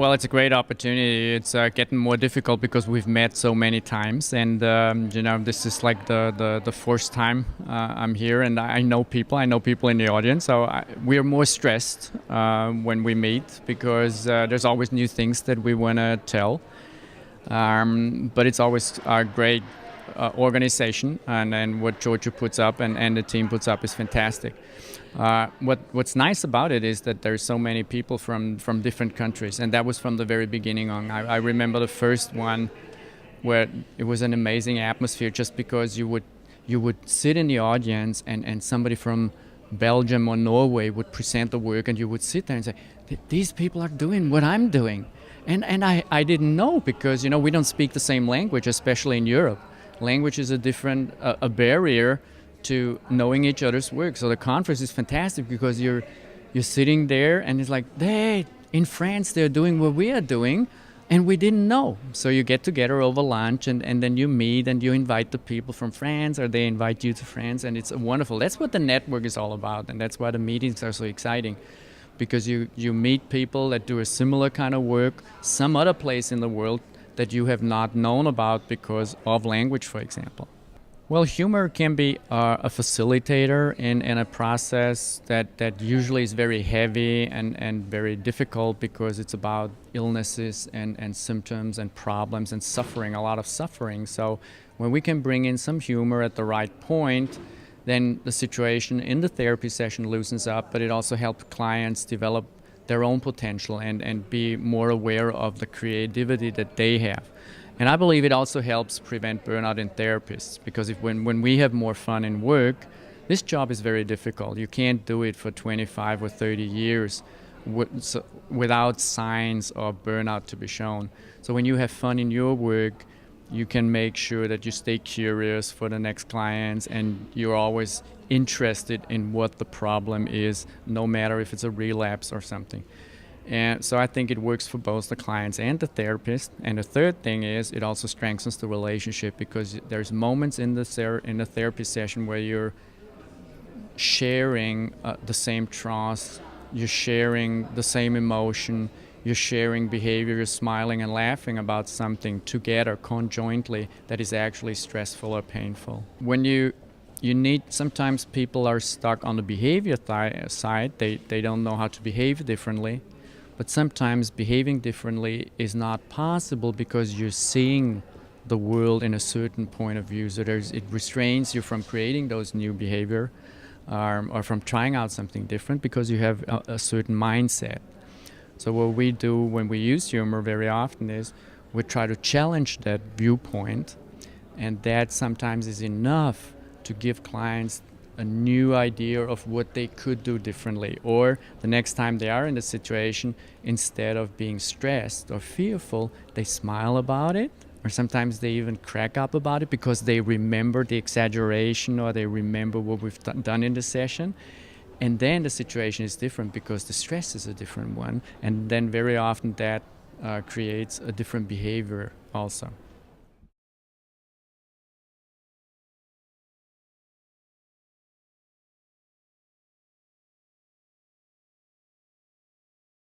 Well, it's a great opportunity. It's getting more difficult because we've met so many times, and this is like the first time I'm here, and I know people. I know people in the audience, so we're more stressed when we meet because there's always new things that we want to tell. But it's always a great organization, and what Giorgio puts up and the team puts up is fantastic. What's nice about it is that there's so many people from different countries, and that was from the very beginning on. I remember the first one where it was an amazing atmosphere just because you would sit in the audience and somebody from Belgium or Norway would present the work, and you would sit there and say, these people are doing what I'm doing. And I didn't know because, we don't speak the same language, especially in Europe. Language is a different a barrier to knowing each other's work. So the conference is fantastic because you're sitting there and it's like, hey, in France they're doing what we are doing and we didn't know. So you get together over lunch and then you meet and you invite the people from France or they invite you to France, and it's wonderful. That's what the network is all about, and that's why the meetings are so exciting, because you meet people that do a similar kind of work some other place in the world that you have not known about because of language, for example. Well, humor can be a facilitator in a process that usually is very heavy and very difficult because it's about illnesses and symptoms and problems and suffering, a lot of suffering. So when we can bring in some humor at the right point, then the situation in the therapy session loosens up, but it also helps clients develop their own potential and be more aware of the creativity that they have. And I believe it also helps prevent burnout in therapists, because when we have more fun in work, this job is very difficult. You can't do it for 25 or 30 years without signs of burnout to be shown. So when you have fun in your work, you can make sure that you stay curious for the next clients and you're always interested in what the problem is, no matter if it's a relapse or something. And so I think it works for both the clients and the therapist. And the third thing is it also strengthens the relationship, because there's moments in the therapy session where you're sharing the same trust, you're sharing the same emotion, you're sharing behavior, you're smiling and laughing about something together, conjointly, that is actually stressful or painful. When you need, sometimes people are stuck on the behavior side, they don't know how to behave differently. But sometimes behaving differently is not possible because you're seeing the world in a certain point of view. So it restrains you from creating those new behavior or from trying out something different because you have a certain mindset. So what we do when we use humor very often is we try to challenge that viewpoint, and that sometimes is enough to give clients a new idea of what they could do differently, or the next time they are in the situation, instead of being stressed or fearful, they smile about it, or sometimes they even crack up about it because they remember the exaggeration or they remember what we've done in the session. And then the situation is different because the stress is a different one, and then very often that creates a different behavior also.